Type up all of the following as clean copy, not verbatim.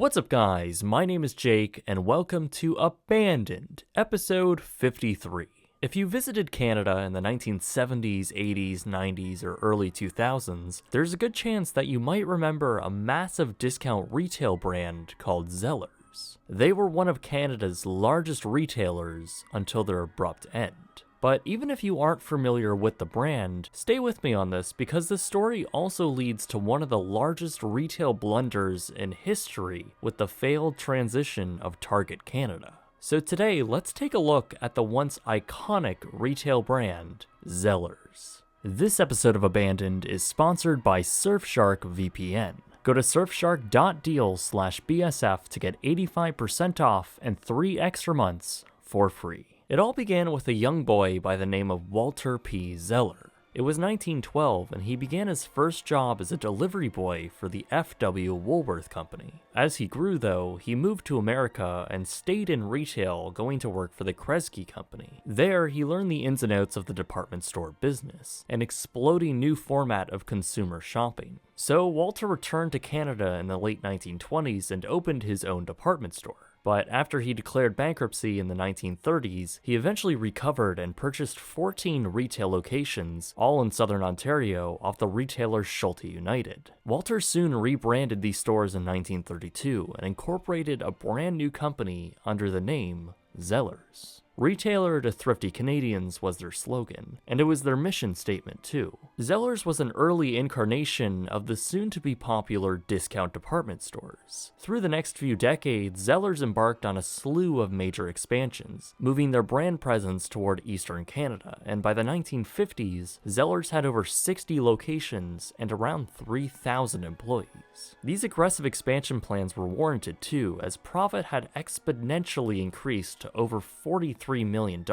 What's up guys, my name is Jake and welcome to Abandoned, episode 53. If you visited Canada in the 1970s, 80s, 90s, or early 2000s, there's a good chance that you might remember a massive discount retail brand called Zellers. They were one of Canada's largest retailers until their abrupt end. But even if you aren't familiar with the brand, stay with me on this because this story also leads to one of the largest retail blunders in history with the failed transition of Target Canada. So today, let's take a look at the once iconic retail brand, Zellers. This episode of Abandoned is sponsored by Surfshark VPN. Go to surfshark.deal/BSF to get 85% off and 3 extra months for free. It all began with a young boy by the name of Walter P. Zeller. It was 1912 and he began his first job as a delivery boy for the F.W. Woolworth Company. As he grew though, he moved to America and stayed in retail, going to work for the Kresge Company. There, he learned the ins and outs of the department store business, an exploding new format of consumer shopping. So Walter returned to Canada in the late 1920s and opened his own department store. But after he declared bankruptcy in the 1930s, he eventually recovered and purchased 14 retail locations, all in southern Ontario, off the retailer Schulte United. Walter soon rebranded these stores in 1932 and incorporated a brand new company under the name Zellers. Retailer to thrifty Canadians was their slogan, and it was their mission statement too. Zellers was an early incarnation of the soon-to-be-popular discount department stores. Through the next few decades, Zellers embarked on a slew of major expansions, moving their brand presence toward eastern Canada, and by the 1950s, Zellers had over 60 locations and around 3,000 employees. These aggressive expansion plans were warranted too, as profit had exponentially increased to over $43 million,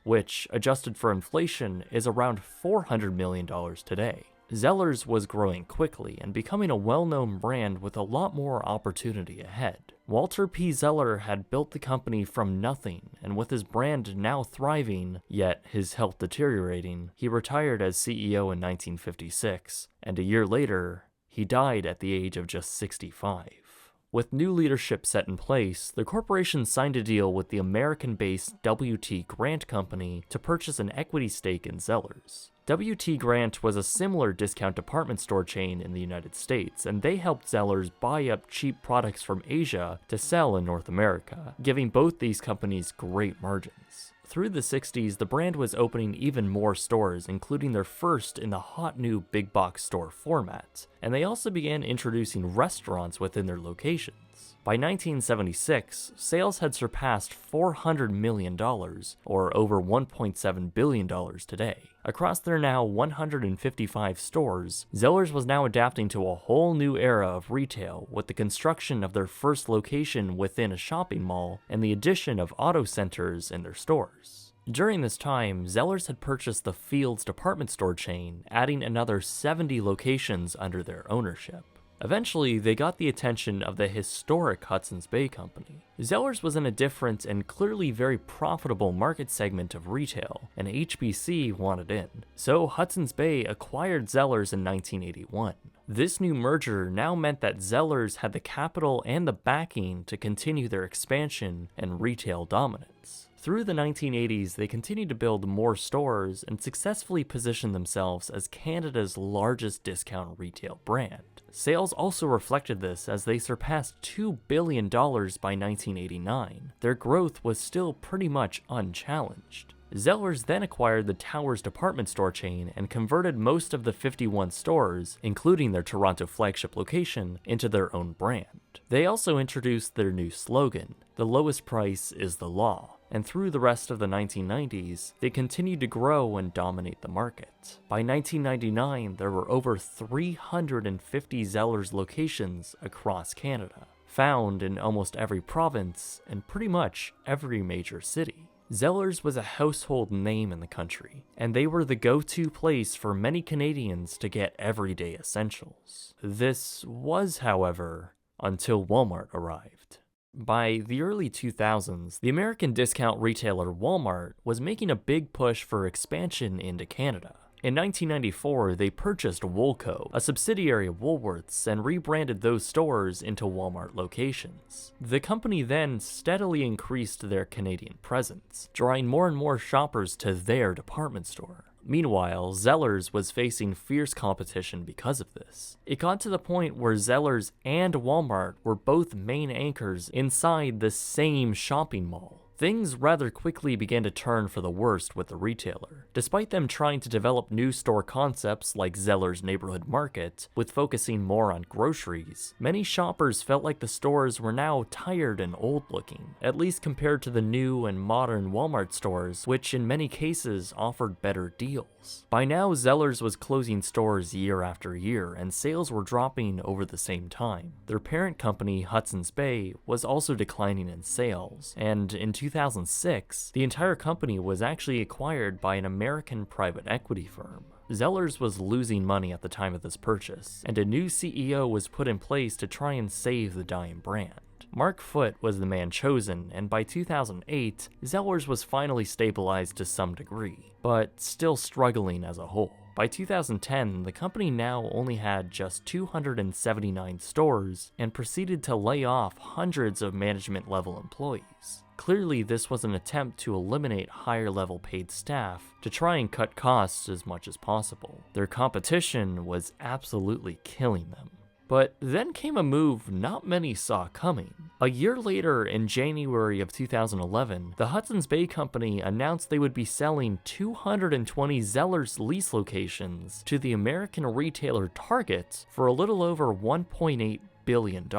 which, adjusted for inflation, is around $400 million today. Zellers was growing quickly and becoming a well-known brand with a lot more opportunity ahead. Walter P. Zeller had built the company from nothing, and with his brand now thriving, yet his health deteriorating, he retired as CEO in 1956, and a year later, he died at the age of just 65. With new leadership set in place, the corporation signed a deal with the American-based W.T. Grant Company to purchase an equity stake in Zellers. W.T. Grant was a similar discount department store chain in the United States, and they helped Zellers buy up cheap products from Asia to sell in North America, giving both these companies great margins. Through the 60s, the brand was opening even more stores, including their first in the hot new big box store format, and they also began introducing restaurants within their locations. By 1976, sales had surpassed $400 million, or over $1.7 billion today. Across their now 155 stores, Zellers was now adapting to a whole new era of retail with the construction of their first location within a shopping mall and the addition of auto centers in their stores. During this time, Zellers had purchased the Fields department store chain, adding another 70 locations under their ownership. Eventually, they got the attention of the historic Hudson's Bay Company. Zellers was in a different and clearly very profitable market segment of retail, and HBC wanted in. So Hudson's Bay acquired Zellers in 1981. This new merger now meant that Zellers had the capital and the backing to continue their expansion and retail dominance. Through the 1980s, they continued to build more stores and successfully positioned themselves as Canada's largest discount retail brand. Sales also reflected this as they surpassed $2 billion by 1989. Their growth was still pretty much unchallenged. Zellers then acquired the Towers department store chain and converted most of the 51 stores, including their Toronto flagship location, into their own brand. They also introduced their new slogan, "The lowest price is the law," and through the rest of the 1990s, they continued to grow and dominate the market. By 1999, there were over 350 Zellers locations across Canada, found in almost every province and pretty much every major city. Zellers was a household name in the country, and they were the go-to place for many Canadians to get everyday essentials. This was, however, until Walmart arrived. By the early 2000s, the American discount retailer Walmart was making a big push for expansion into Canada. In 1994, they purchased Woolco, a subsidiary of Woolworths, and rebranded those stores into Walmart locations. The company then steadily increased their Canadian presence, drawing more and more shoppers to their department store. Meanwhile, Zellers was facing fierce competition because of this. It got to the point where Zellers and Walmart were both main anchors inside the same shopping mall. Things rather quickly began to turn for the worst with the retailer. Despite them trying to develop new store concepts like Zellers Neighborhood Market, with focusing more on groceries, many shoppers felt like the stores were now tired and old looking, at least compared to the new and modern Walmart stores, which in many cases offered better deals. By now, Zellers was closing stores year after year, and sales were dropping over the same time. Their parent company, Hudson's Bay, was also declining in sales, and in 2006, the entire company was actually acquired by an American private equity firm. Zellers was losing money at the time of this purchase, and a new CEO was put in place to try and save the dying brand. Mark Foote was the man chosen, and by 2008, Zellers was finally stabilized to some degree, but still struggling as a whole. By 2010, the company now only had just 279 stores and proceeded to lay off hundreds of management-level employees. Clearly, this was an attempt to eliminate higher-level paid staff to try and cut costs as much as possible. Their competition was absolutely killing them. But then came a move not many saw coming. A year later, in January of 2011, the Hudson's Bay Company announced they would be selling 220 Zellers lease locations to the American retailer Target for a little over $1.8 billion.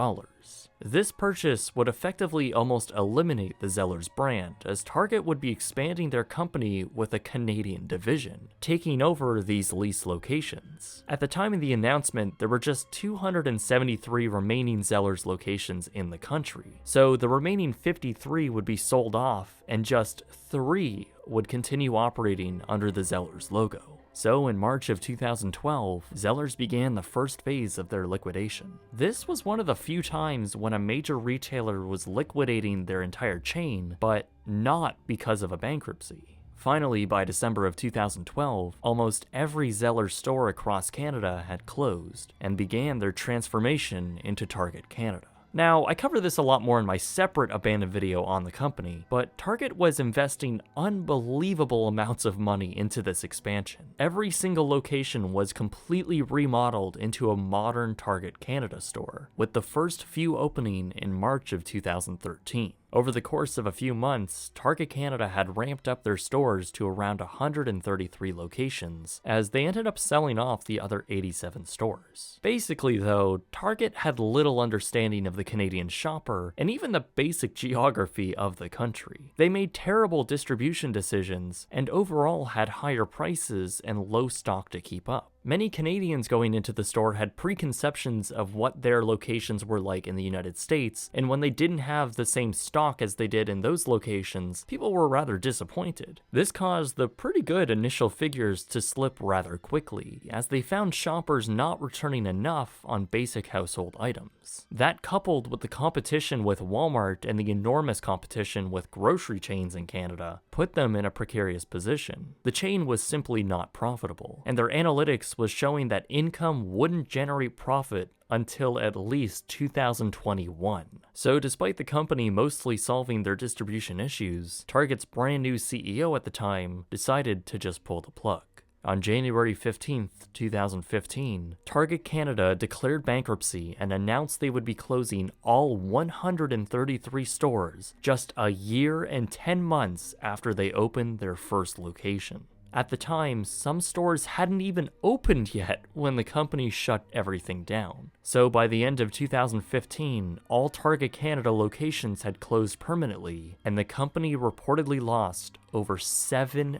This purchase would effectively almost eliminate the Zellers brand, as Target would be expanding their company with a Canadian division, taking over these lease locations. At the time of the announcement, there were just 273 remaining Zellers locations in the country, so the remaining 53 would be sold off, and just 3 would continue operating under the Zellers logo. So in March of 2012, Zellers began the first phase of their liquidation. This was one of the few times when a major retailer was liquidating their entire chain, but not because of a bankruptcy. Finally, by December of 2012, almost every Zellers store across Canada had closed and began their transformation into Target Canada. Now, I cover this a lot more in my separate abandoned video on the company, but Target was investing unbelievable amounts of money into this expansion. Every single location was completely remodeled into a modern Target Canada store, with the first few opening in March of 2013. Over the course of a few months, Target Canada had ramped up their stores to around 133 locations, as they ended up selling off the other 87 stores. Basically though, Target had little understanding of the Canadian shopper, and even the basic geography of the country. They made terrible distribution decisions, and overall had higher prices and low stock to keep up. Many Canadians going into the store had preconceptions of what their locations were like in the United States, and when they didn't have the same stock as they did in those locations, people were rather disappointed. This caused the pretty good initial figures to slip rather quickly, as they found shoppers not returning enough on basic household items. That, coupled with the competition with Walmart and the enormous competition with grocery chains in Canada, put them in a precarious position. The chain was simply not profitable, and their analytics was showing that income wouldn't generate profit until at least 2021. So despite the company mostly solving their distribution issues, Target's brand new CEO at the time decided to just pull the plug. On January 15, 2015, Target Canada declared bankruptcy and announced they would be closing all 133 stores just a year and 10 months after they opened their first location. At the time, some stores hadn't even opened yet when the company shut everything down. So by the end of 2015, all Target Canada locations had closed permanently, and the company reportedly lost over $7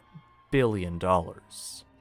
billion.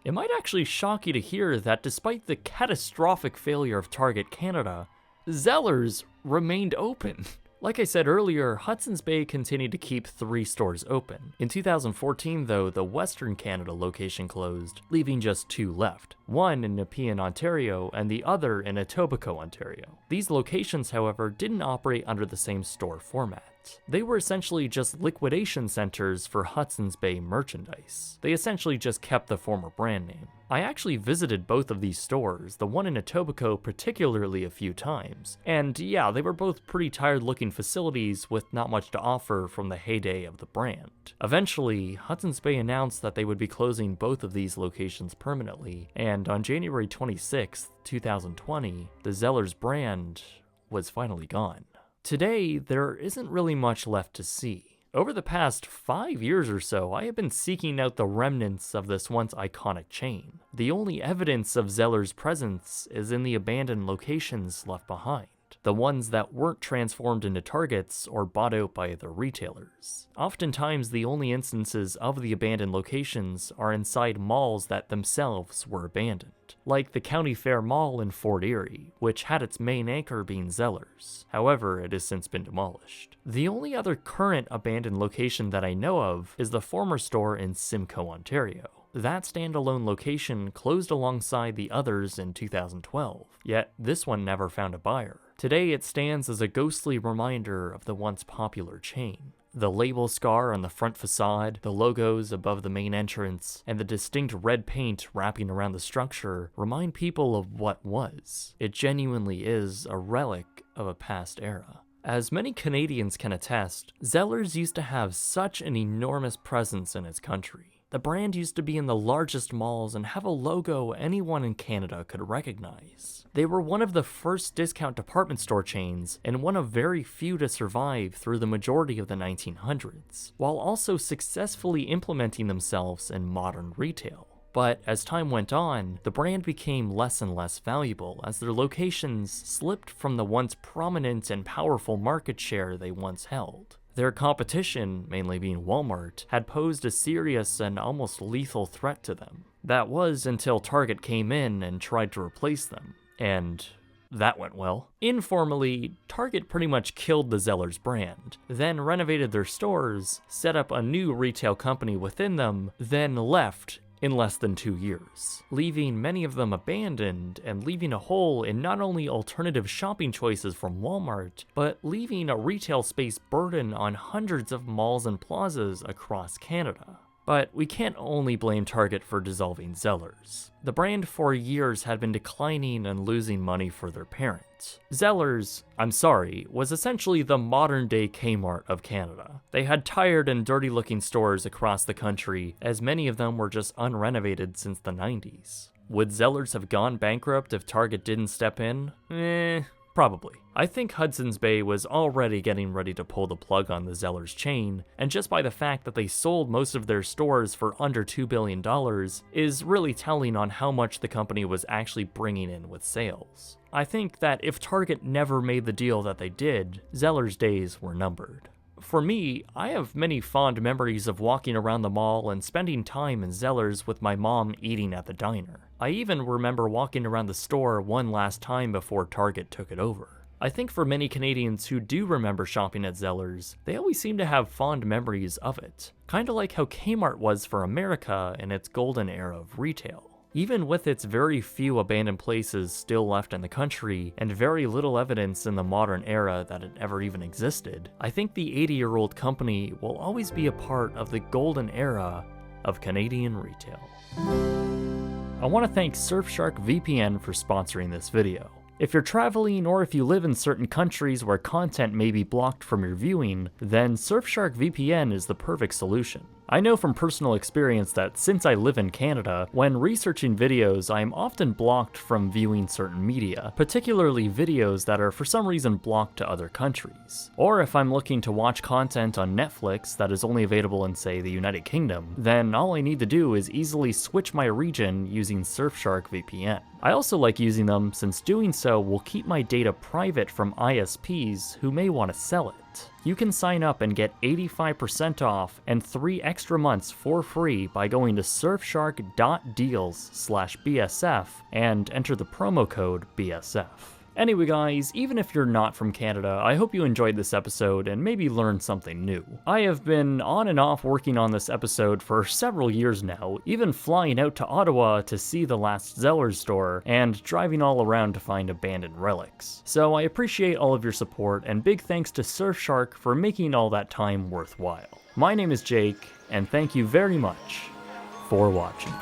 It might actually shock you to hear that despite the catastrophic failure of Target Canada, Zellers remained open. Like I said earlier, Hudson's Bay continued to keep 3 stores open. In 2014 though, the Western Canada location closed, leaving just 2 left. One in Nepean, Ontario, and the other in Etobicoke, Ontario. These locations, however, didn't operate under the same store format. They were essentially just liquidation centers for Hudson's Bay merchandise. They essentially just kept the former brand name. I actually visited both of these stores, the one in Etobicoke particularly a few times, and yeah, they were both pretty tired looking facilities with not much to offer from the heyday of the brand. Eventually, Hudson's Bay announced that they would be closing both of these locations permanently, and on January 26, 2020, the Zellers brand was finally gone. Today, there isn't really much left to see. Over the past 5 years or so, I have been seeking out the remnants of this once iconic chain. The only evidence of Zellers' presence is in the abandoned locations left behind, the ones that weren't transformed into Targets or bought out by other retailers. Oftentimes, the only instances of the abandoned locations are inside malls that themselves were abandoned, like the County Fair Mall in Fort Erie, which had its main anchor being Zellers. However, it has since been demolished. The only other current abandoned location that I know of is the former store in Simcoe, Ontario. That standalone location closed alongside the others in 2012, yet this one never found a buyer. Today it stands as a ghostly reminder of the once popular chain. The label scar on the front facade, the logos above the main entrance, and the distinct red paint wrapping around the structure remind people of what was. It genuinely is a relic of a past era. As many Canadians can attest, Zellers used to have such an enormous presence in its country. The brand used to be in the largest malls and have a logo anyone in Canada could recognize. They were one of the first discount department store chains and one of very few to survive through the majority of the 1900s, while also successfully implementing themselves in modern retail. But as time went on, the brand became less and less valuable as their locations slipped from the once prominent and powerful market share they once held. Their competition, mainly being Walmart, had posed a serious and almost lethal threat to them. That was until Target came in and tried to replace them, and that went well. Informally, Target pretty much killed the Zellers brand, then renovated their stores, set up a new retail company within them, then left in less than 2 years, leaving many of them abandoned and leaving a hole in not only alternative shopping choices from Walmart, but leaving a retail space burden on hundreds of malls and plazas across Canada. But we can't only blame Target for dissolving Zellers. The brand for years had been declining and losing money for their parent. Zellers, was essentially the modern-day Kmart of Canada. They had tired and dirty-looking stores across the country, as many of them were just unrenovated since the 90s. Would Zellers have gone bankrupt if Target didn't step in? Probably. I think Hudson's Bay was already getting ready to pull the plug on the Zellers chain, and just by the fact that they sold most of their stores for under $2 billion is really telling on how much the company was actually bringing in with sales. I think that if Target never made the deal that they did, Zellers' days were numbered. For me, I have many fond memories of walking around the mall and spending time in Zellers with my mom eating at the diner. I even remember walking around the store one last time before Target took it over. I think for many Canadians who do remember shopping at Zellers, they always seem to have fond memories of it, kinda like how Kmart was for America in its golden era of retail. Even with its very few abandoned places still left in the country, and very little evidence in the modern era that it ever even existed, I think the 80-year-old company will always be a part of the golden era of Canadian retail. I want to thank Surfshark VPN for sponsoring this video. If you're traveling or if you live in certain countries where content may be blocked from your viewing, then Surfshark VPN is the perfect solution. I know from personal experience that since I live in Canada, when researching videos, I am often blocked from viewing certain media, particularly videos that are for some reason blocked to other countries. Or if I'm looking to watch content on Netflix that is only available in, say, the United Kingdom, then all I need to do is easily switch my region using Surfshark VPN. I also like using them since doing so will keep my data private from ISPs who may want to sell it. You can sign up and get 85% off and 3 extra months for free by going to surfshark.deals/BSF and enter the promo code BSF. Anyway guys, even if you're not from Canada, I hope you enjoyed this episode and maybe learned something new. I have been on and off working on this episode for several years now, even flying out to Ottawa to see the last Zellers store, and driving all around to find abandoned relics. So I appreciate all of your support, and big thanks to Surfshark for making all that time worthwhile. My name is Jake, and thank you very much for watching.